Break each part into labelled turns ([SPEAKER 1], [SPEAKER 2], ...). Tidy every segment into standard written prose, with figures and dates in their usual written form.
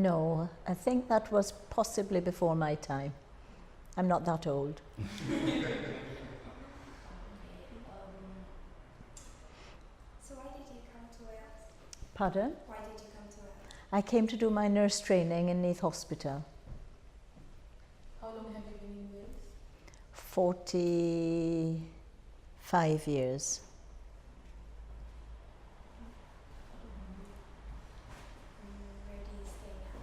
[SPEAKER 1] No, I think that was possibly before my time. I'm not that old.
[SPEAKER 2] So why did you come to Wales?
[SPEAKER 1] Pardon?
[SPEAKER 2] Why did you come to Wales?
[SPEAKER 1] I came to do my nurse training in Neath Hospital.
[SPEAKER 3] How long have you been in Wales?
[SPEAKER 1] 45 years.
[SPEAKER 2] Where do you stay now?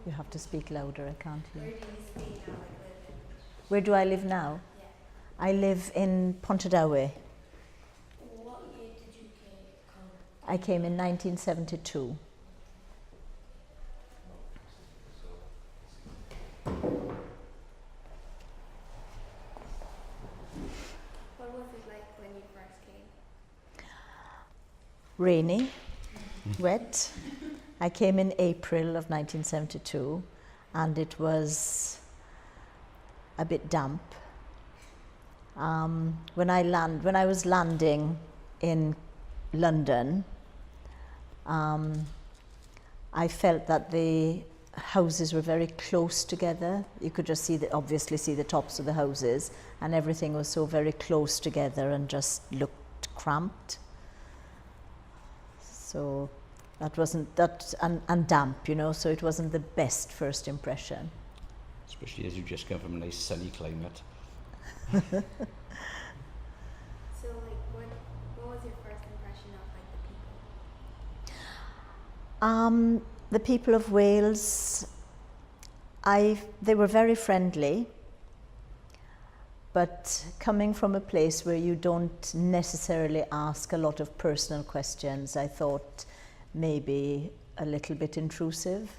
[SPEAKER 1] You have to speak louder, I can't
[SPEAKER 2] Where
[SPEAKER 1] hear.
[SPEAKER 2] do you stay now? Like live in?
[SPEAKER 1] Where do I live now?
[SPEAKER 2] Yeah.
[SPEAKER 1] I live in Pontardawe.
[SPEAKER 2] What year did you come?
[SPEAKER 1] I came in 1972.
[SPEAKER 2] What was it like when you first came?
[SPEAKER 1] Rainy, wet. I came in April of 1972 and it was a bit damp. When I was landing in London, I felt that the houses were very close together. You could just obviously see the tops of the houses, and everything was so very close together and just looked cramped. So that wasn't and damp, you know, so it wasn't the best first impression.
[SPEAKER 4] Especially as you just come from a nice sunny climate.
[SPEAKER 2] So like what was your first impression of like the people?
[SPEAKER 1] The people of Wales, they were very friendly, but coming from a place where you don't necessarily ask a lot of personal questions, I thought maybe a little bit intrusive.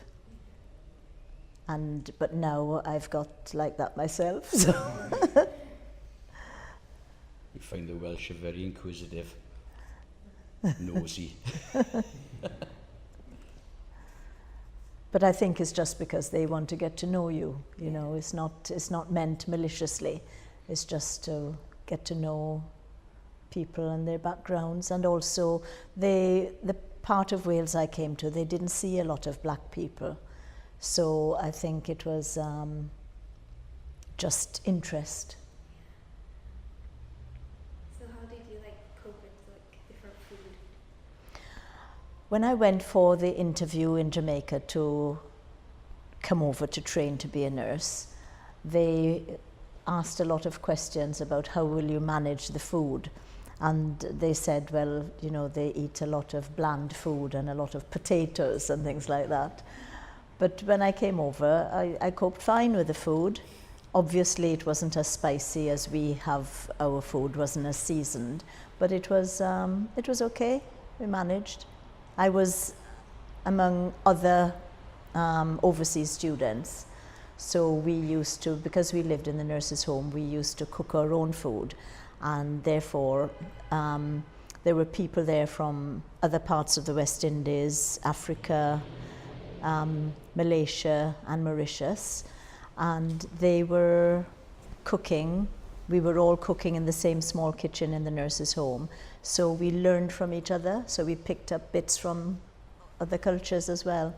[SPEAKER 1] But now I've got like that myself. So.
[SPEAKER 4] You find the Welsh are very inquisitive, nosy.
[SPEAKER 1] But I think it's just because they want to get to know you. You know, it's not meant maliciously. It's just to get to know people and their backgrounds, and also the part of Wales I came to, they didn't see a lot of black people, so I think it was just interest.
[SPEAKER 2] So how did you like cope with like different food?
[SPEAKER 1] When I went for the interview in Jamaica to come over to train to be a nurse, they asked a lot of questions about how will you manage the food. And they said, well, you know, they eat a lot of bland food and a lot of potatoes and things like that. But when I came over, I coped fine with the food. Obviously, it wasn't as spicy as we have our food, wasn't as seasoned, but it was okay. We managed. I was among other overseas students, so we used to, because we lived in the nurses' home, we used to cook our own food, and therefore there were people there from other parts of the West Indies, Africa, Malaysia and Mauritius, and they were cooking. We were all cooking in the same small kitchen in the nurses' home, so we learned from each other, so we picked up bits from other cultures as well.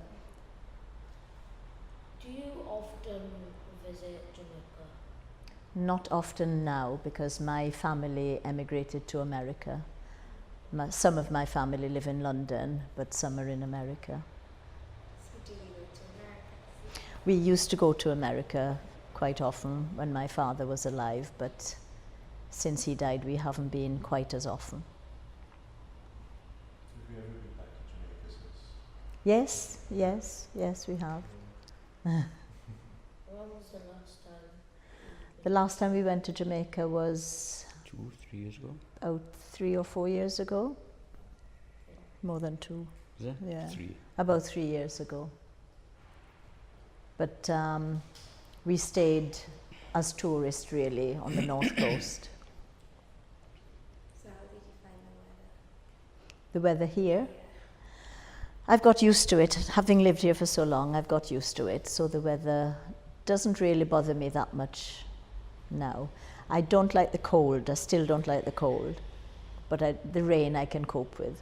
[SPEAKER 3] Do you often visit Jamaica?
[SPEAKER 1] Not often now, because my family emigrated to America. Some of my family live in London, but some are in America.
[SPEAKER 2] So do you go to America?
[SPEAKER 1] We used to go to America quite often when my father was alive, but since he died, we haven't been quite as often.
[SPEAKER 5] Have you ever been back to Jamaica since?
[SPEAKER 1] Yes, we have.
[SPEAKER 3] When was the last time?
[SPEAKER 1] The last time we went to Jamaica was
[SPEAKER 4] 2-3 years ago.
[SPEAKER 1] about 3 or 4 years ago. More than 2.
[SPEAKER 4] Is it?
[SPEAKER 1] Yeah.
[SPEAKER 4] 3.
[SPEAKER 1] About 3 years ago. But we stayed as tourists really on the north coast.
[SPEAKER 2] So how did you find the weather?
[SPEAKER 1] The weather here, I've got used to it. Having lived here for so long, I've got used to it. So the weather doesn't really bother me that much now. I don't like the cold. I still don't like the cold. But the rain I can cope with.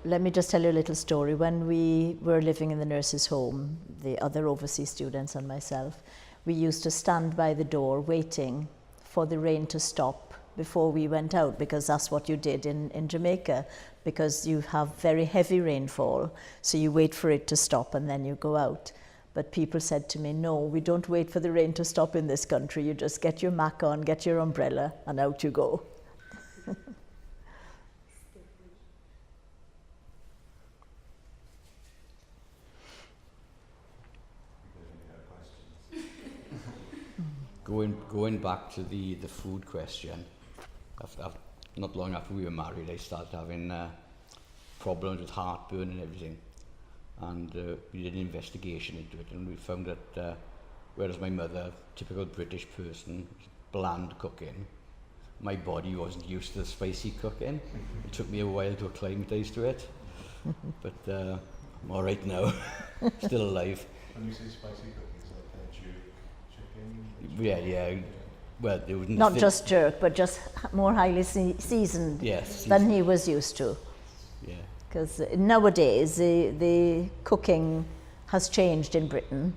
[SPEAKER 1] Let me just tell you a little story. When we were living in the nurses' home, the other overseas students and myself, we used to stand by the door waiting for the rain to stop before we went out, because that's what you did in Jamaica, because you have very heavy rainfall, so you wait for it to stop and then you go out. But people said to me, no, we don't wait for the rain to stop in this country. You just get your mac on, get your umbrella, and out you go.
[SPEAKER 4] Going back to the food question, not long after we were married, I started having problems with heartburn and everything. And we did an investigation into it, and we found that whereas my mother, typical British person, bland cooking, my body wasn't used to the spicy cooking. It took me a while to acclimatise to it, but I'm all right now, still alive.
[SPEAKER 5] When you say spicy cooking, it's like a jerk chicken?
[SPEAKER 4] Yeah. Well, there was
[SPEAKER 1] Not just jerk, but just more highly seasoned
[SPEAKER 4] yes,
[SPEAKER 1] than he was used to.
[SPEAKER 4] Yeah.
[SPEAKER 1] Because nowadays the cooking has changed in Britain.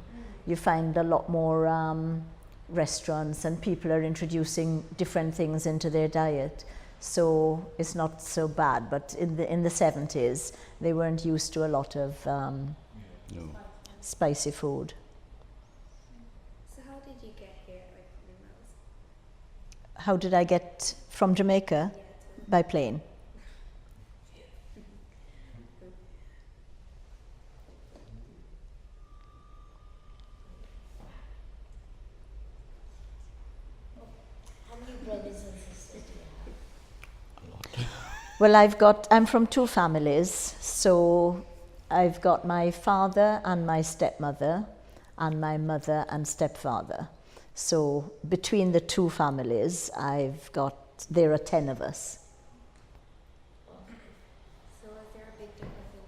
[SPEAKER 1] You find a lot more restaurants and people are introducing different things into their diet. So it's not so bad, but in the 70s they weren't used to a lot of
[SPEAKER 4] No.
[SPEAKER 1] spicy food.
[SPEAKER 2] So how did you get here, like from Wales?
[SPEAKER 1] How did I get from Jamaica?
[SPEAKER 2] Yeah, to
[SPEAKER 1] By plane.
[SPEAKER 3] How many brothers and sisters do you have?
[SPEAKER 4] A lot.
[SPEAKER 1] Well, I'm from two families, so I've got my father and my stepmother and my mother and stepfather. So between the two families, there are 10 of us.
[SPEAKER 2] So is there a big difference in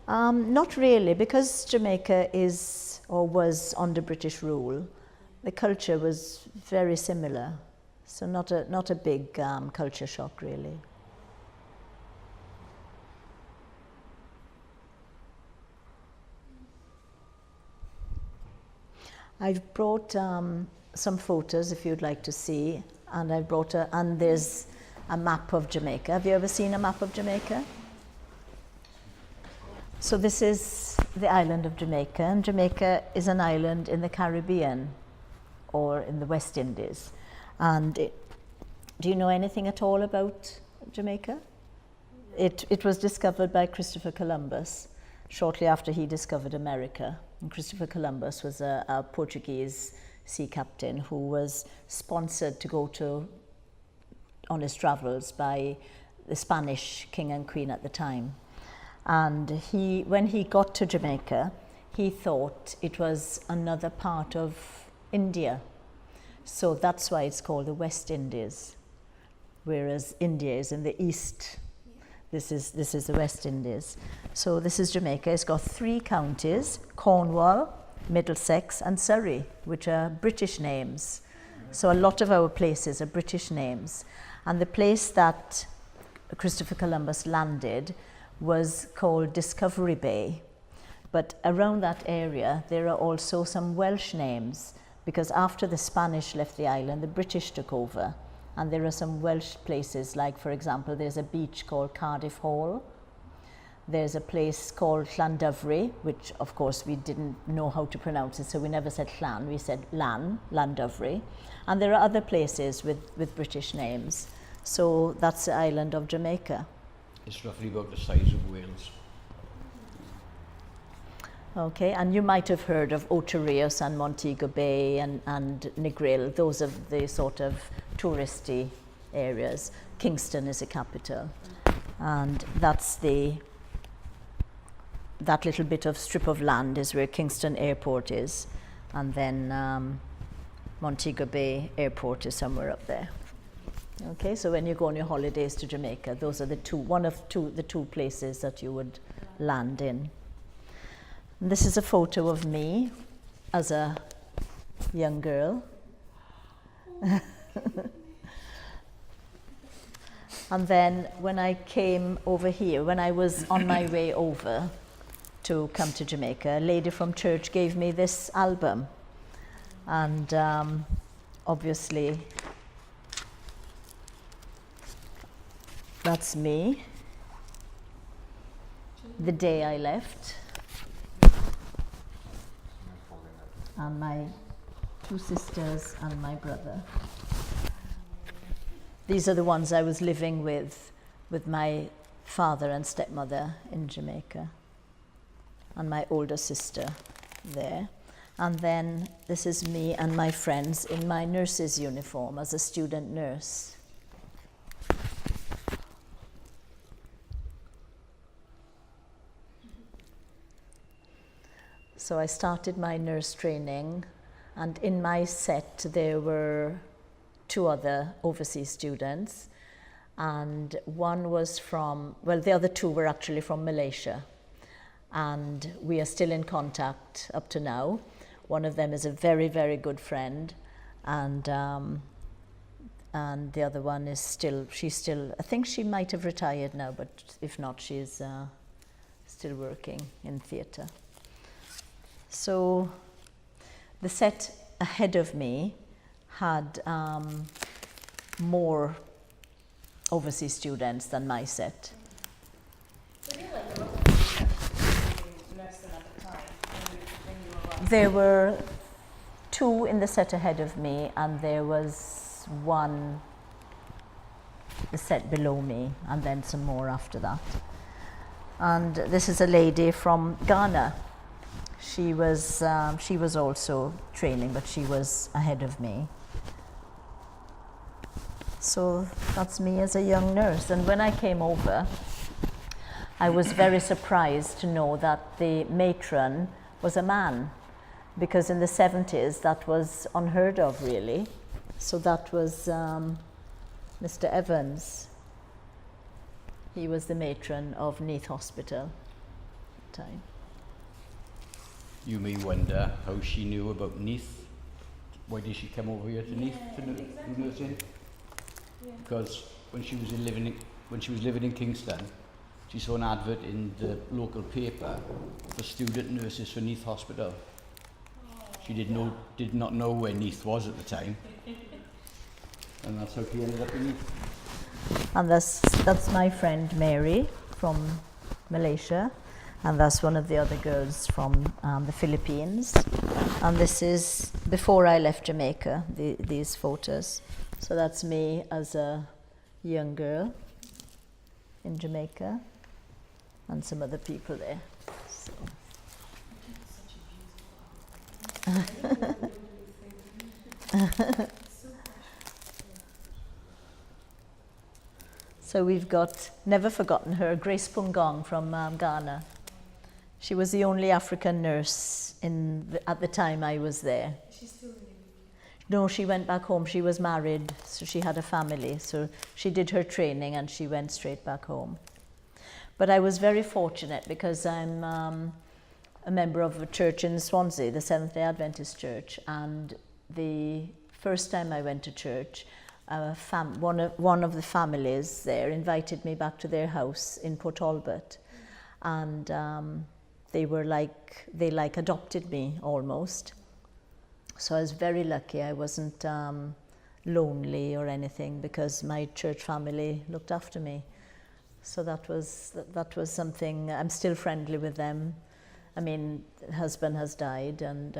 [SPEAKER 2] culture?
[SPEAKER 1] Not really, because Jamaica is or was under British rule. The culture was very similar, so not a big culture shock really. I've brought some photos if you'd like to see, and and there's a map of Jamaica. Have you ever seen a map of Jamaica? So this is the island of Jamaica, and Jamaica is an island in the Caribbean or in the West Indies. And do you know anything at all about Jamaica? It was discovered by Christopher Columbus shortly after he discovered America. And Christopher Columbus was a Portuguese sea captain who was sponsored to go on his travels by the Spanish king and queen at the time. And when he got to Jamaica, he thought it was another part of India. So that's why it's called the West Indies, whereas India is in the east. This is the West Indies. So this is Jamaica. It's got 3 counties: Cornwall, Middlesex and Surrey, which are British names. So a lot of our places are British names. And the place that Christopher Columbus landed was called Discovery Bay. But around that area, there are also some Welsh names, because after the Spanish left the island, the British took over. And there are some Welsh places, like, for example, there's a beach called Cardiff Hall. There's a place called Llandovery, which, of course, we didn't know how to pronounce it, so we never said Llan, we said Llandovery. And there are other places with British names. So that's the island of Jamaica.
[SPEAKER 4] It's roughly about the size of Wales.
[SPEAKER 1] Okay, and you might have heard of Ocho Rios and Montego Bay and Negril. Those are the sort of touristy areas. Kingston is the capital. And that's that little bit of strip of land is where Kingston Airport is. And then Montego Bay Airport is somewhere up there. Okay, so when you go on your holidays to Jamaica, those are the two places that you would land in. And this is a photo of me as a young girl. And then when I came over here, when I was on my way over to come to Jamaica, a lady from church gave me this album. And obviously, that's me, the day I left, and my 2 sisters and my brother. These are the ones I was living with my father and stepmother in Jamaica, and my older sister there. And then this is me and my friends in my nurse's uniform as a student nurse. So I started my nurse training, and in my set there were 2 other overseas students, and one was from, well, the other 2 were actually from Malaysia, and we are still in contact up to now. One of them is a very, very good friend, and the other one is still, I think she might have retired now, but if not, she's still working in theatre. So the set ahead of me had more overseas students than my set.
[SPEAKER 6] So you like a lot of people nursing at the time when you arrived?
[SPEAKER 1] There were 2 in the set ahead of me, and there was 1 the set below me, and then some more after that. And this is a lady from Ghana. She was also training, but she was ahead of me. So that's me as a young nurse. And when I came over, I was very surprised to know that the matron was a man, because in the 70s that was unheard of, really. So that was Mr. Evans. He was the matron of Neath Hospital at the time.
[SPEAKER 4] You may wonder how she knew about Neath. Why did she come over here to Neath to do nursing?
[SPEAKER 6] Yeah.
[SPEAKER 4] Because when she was living in Kingston, she saw an advert in the local paper for student nurses for Neath Hospital. She did not know where Neath was at the time, and that's how she ended up in Neath.
[SPEAKER 1] And that's my friend Mary from Malaysia, and that's one of the other girls from the Philippines. And this is before I left Jamaica, these photos. So that's me as a young girl in Jamaica, and some other people there. So. So we've got, never forgotten her, Grace Pungong from Ghana. She was the only African nurse at the time I was there.
[SPEAKER 2] She's still in
[SPEAKER 1] No, she went back home. She was married, so she had a family. So she did her training and she went straight back home. But I was very fortunate because I'm a member of a church in Swansea, the Seventh-day Adventist Church. And the first time I went to church, one of the families there invited me back to their house in Port Talbot. And they adopted me almost. So I was very lucky. I wasn't lonely or anything because my church family looked after me. So that was something. I'm still friendly with them. I mean, husband has died, and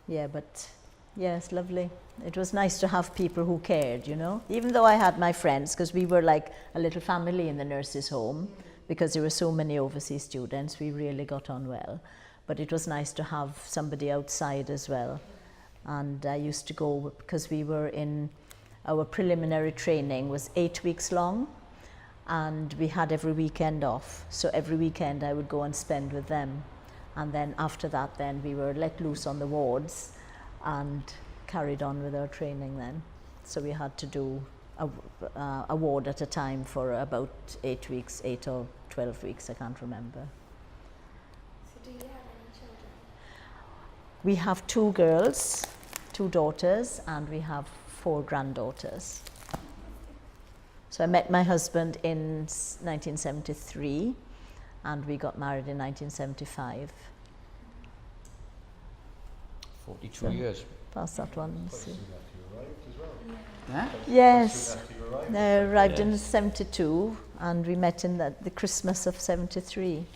[SPEAKER 1] it's lovely. It was nice to have people who cared, you know. Even though I had my friends, because we were like a little family in the nurses' home, because there were so many overseas students, we really got on well. But it was nice to have somebody outside as well. And I used to go, because our preliminary training was 8 weeks long, and we had every weekend off. So every weekend I would go and spend with them. And then after that, then we were let loose on the wards and carried on with our training then. So we had to do a ward at a time for about 8 weeks, 8 or 12 weeks, I can't remember.
[SPEAKER 2] So do you have any children?
[SPEAKER 1] We have 2 girls, 2 daughters, and we have 4 granddaughters. So I met my husband in 1973 and we got married in 1975.
[SPEAKER 4] 42
[SPEAKER 1] So-
[SPEAKER 4] years.
[SPEAKER 1] Pass that one.
[SPEAKER 5] Quite soon after you arrived as well.
[SPEAKER 4] Huh?
[SPEAKER 5] Quite
[SPEAKER 1] Yes.
[SPEAKER 5] soon after you arrived.
[SPEAKER 1] I arrived in
[SPEAKER 4] Yes.
[SPEAKER 1] 72 and we met in the Christmas of 73.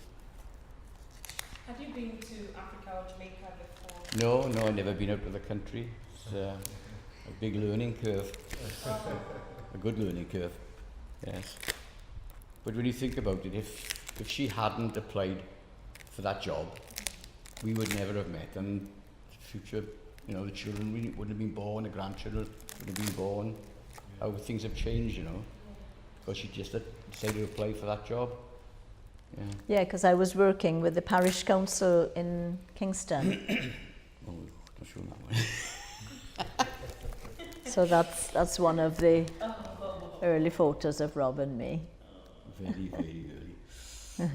[SPEAKER 6] Have you been to Africa or Jamaica before?
[SPEAKER 4] No, I've never been out of the country. It's a big learning curve, a good learning curve, yes. But when you think about it, if she hadn't applied for that job, we would never have met, and the future, you know, the children wouldn't have been born, the grandchildren wouldn't have been born. How things have changed, you know, because she just decided to apply for that job. Yeah.
[SPEAKER 1] Yeah, because I was working with the parish council in Kingston.
[SPEAKER 4] Oh, not sure that one.
[SPEAKER 1] So that's one of the early photos of Rob and me.
[SPEAKER 4] Very, very early.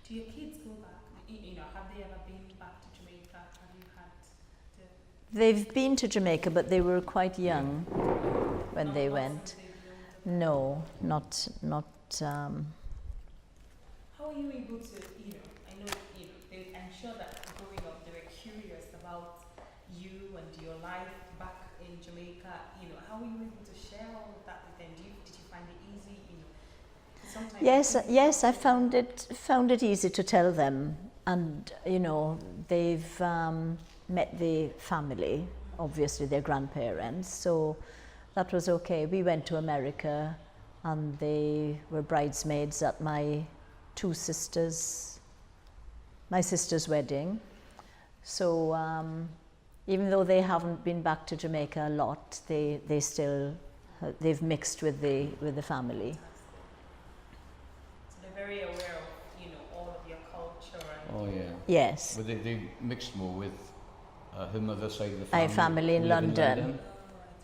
[SPEAKER 6] Do your kids go back? You know, have they ever been back to Jamaica? Have you had to?
[SPEAKER 1] They've been to Jamaica, but they were quite young when
[SPEAKER 6] Not
[SPEAKER 1] they
[SPEAKER 6] lots
[SPEAKER 1] went.
[SPEAKER 6] and they've known them?
[SPEAKER 1] No, not.
[SPEAKER 6] How are you able to, you know, I know, you know, I'm sure that growing up they were curious about you and your life back in Jamaica, you know, how were you able to share all of that with them? Did you find it easy, you know? 'Cause sometimes
[SPEAKER 1] Yes, I found it easy to tell them, and you know they've met the family, obviously their grandparents, so that was okay. We went to America, and they were bridesmaids at my sister's wedding. So even though they haven't been back to Jamaica a lot, they still they've mixed with the family.
[SPEAKER 6] So they're very aware of, you know, all of your culture and
[SPEAKER 4] Oh yeah.
[SPEAKER 1] Yes.
[SPEAKER 4] But they mixed more with her mother's side of the
[SPEAKER 1] My
[SPEAKER 4] family.
[SPEAKER 1] family in
[SPEAKER 4] who live
[SPEAKER 1] London.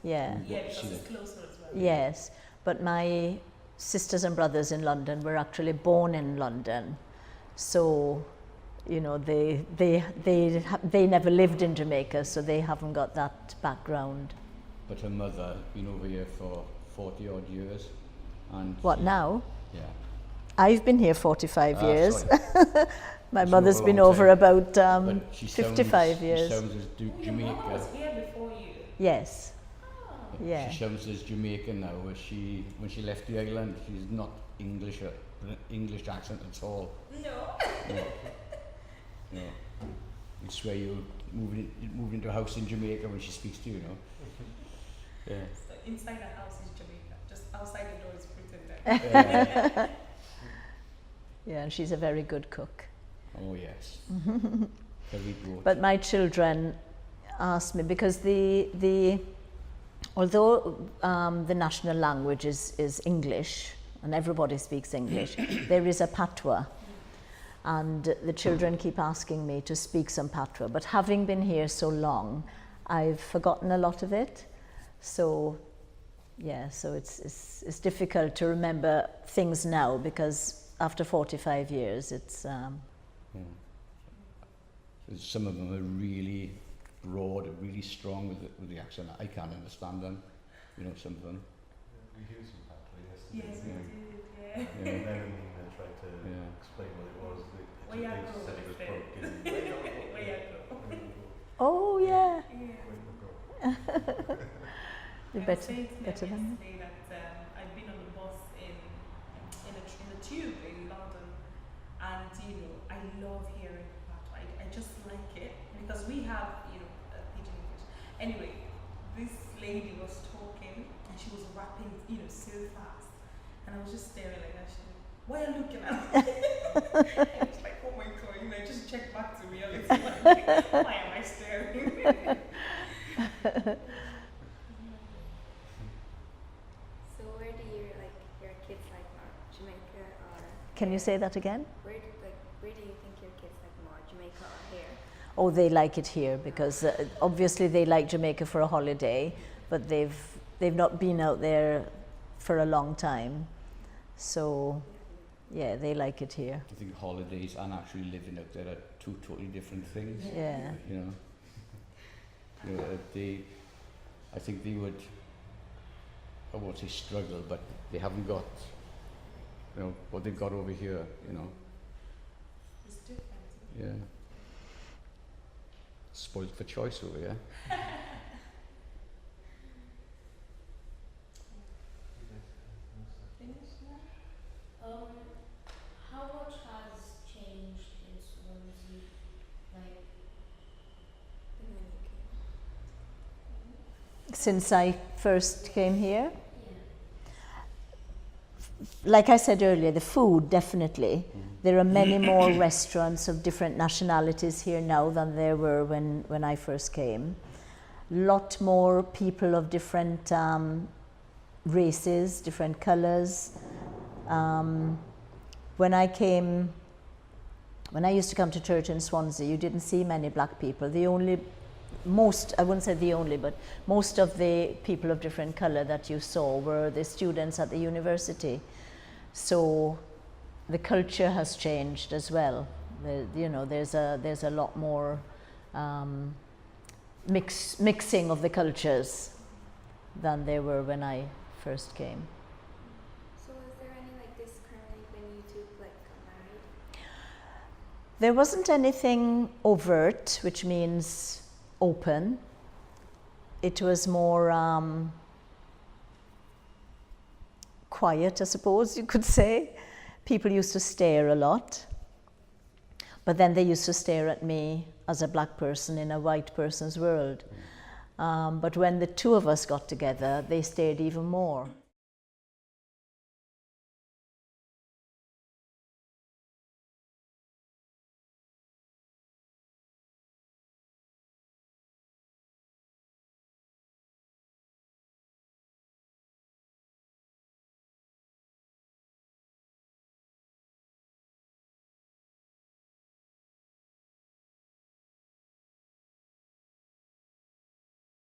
[SPEAKER 1] Yeah.
[SPEAKER 4] We've
[SPEAKER 6] yeah,
[SPEAKER 4] got to
[SPEAKER 6] because
[SPEAKER 4] see
[SPEAKER 6] it's
[SPEAKER 4] that.
[SPEAKER 6] closer as well.
[SPEAKER 1] Yes, but my sisters and brothers in London were actually born in London, so you know they never lived in Jamaica, so they haven't got that background.
[SPEAKER 4] But her mother been over here for 40 odd years. And
[SPEAKER 1] What
[SPEAKER 4] she-
[SPEAKER 1] now?
[SPEAKER 4] Yeah.
[SPEAKER 1] I've been here 45 years.
[SPEAKER 4] Sorry.
[SPEAKER 1] My
[SPEAKER 4] She's
[SPEAKER 1] mother's
[SPEAKER 4] over a
[SPEAKER 1] been
[SPEAKER 4] long
[SPEAKER 1] over
[SPEAKER 4] time.
[SPEAKER 1] about
[SPEAKER 4] But she
[SPEAKER 1] 55 years.
[SPEAKER 4] She sounds as
[SPEAKER 6] Your mom
[SPEAKER 4] Jamaican.
[SPEAKER 6] was here before you.
[SPEAKER 1] Yes.
[SPEAKER 6] Oh.
[SPEAKER 1] Yeah.
[SPEAKER 4] She sounds as Jamaican now. When she left the island, she's not English, English accent at all.
[SPEAKER 6] No.
[SPEAKER 4] No. No. You'd swear you moved into a house in Jamaica when she speaks to you, you know. Yeah.
[SPEAKER 6] So inside the house is Jamaica. Just outside the door is Britain.
[SPEAKER 1] Yeah, and she's a very good cook.
[SPEAKER 4] Oh yes. Very good.
[SPEAKER 1] But my children asked me, because although the national language is English and everybody speaks English, there is a patois, and the children keep asking me to speak some patois. But having been here so long, I've forgotten a lot of it. So yeah, so it's difficult to remember things now, because after 45 years, it's
[SPEAKER 4] Yeah. Some of them are really broad, really strong with the accent. I can't understand them, you know, some of them.
[SPEAKER 5] We used some patois yesterday.
[SPEAKER 6] Yes, we
[SPEAKER 4] Yeah.
[SPEAKER 6] did. Yeah.
[SPEAKER 5] And then Nina tried to
[SPEAKER 4] Yeah.
[SPEAKER 5] explain what it was.
[SPEAKER 6] Where you
[SPEAKER 5] They
[SPEAKER 6] go
[SPEAKER 5] said it was
[SPEAKER 6] with it?
[SPEAKER 5] broken.
[SPEAKER 6] Where you go?
[SPEAKER 1] oh yeah,
[SPEAKER 6] Yeah.
[SPEAKER 1] you
[SPEAKER 6] I was
[SPEAKER 1] better
[SPEAKER 6] saying to them
[SPEAKER 1] better than
[SPEAKER 6] yesterday that I've been on the bus in the tube in London, and you know I love hearing patois. I just like it because we have, you know, pidgin English. Anyway, this lady was talking and she was rapping, you know, so fast, and I was just staring like that. She said, "Why are you looking at me?" I was like, "Oh my god, you know, just check back to reality. Like, why am I staring?"
[SPEAKER 2] So where do your kids like more, Jamaica or
[SPEAKER 1] Can you say that again?
[SPEAKER 2] where do you think your kids like more, Jamaica or here?
[SPEAKER 1] Oh, they like it here, because obviously they like Jamaica for a holiday, but they've not been out there for a long time. So yeah, they like it here.
[SPEAKER 4] I think holidays and actually living out there are two totally different things.
[SPEAKER 1] Yeah.
[SPEAKER 4] You know, they I think they would, I won't say struggle, but they haven't got, you know, what they've got over here, you know.
[SPEAKER 6] It's different.
[SPEAKER 4] Yeah. Spoiled for choice over here.
[SPEAKER 6] Finish now?
[SPEAKER 3] How much has changed in Swansea? Like,
[SPEAKER 2] And then you came.
[SPEAKER 1] Since I first came here,
[SPEAKER 3] yeah.
[SPEAKER 1] like I said earlier, the food, definitely. There are many more restaurants of different nationalities here now than there were when I first came. Lot more people of different races, different colors. When I used to come to church in Swansea, you didn't see many black people. I wouldn't say the only, but most of the people of different color that you saw were the students at the university. So the culture has changed as well. You know, there's a lot more mixing of the cultures than there were when I first came.
[SPEAKER 2] So was there any like this currently when you two like got married?
[SPEAKER 1] There wasn't anything overt, which means open. It was more quiet, I suppose you could say. People used to stare a lot, but then they used to stare at me as a black person in a white person's world. But when the two of us got together, they stared even more.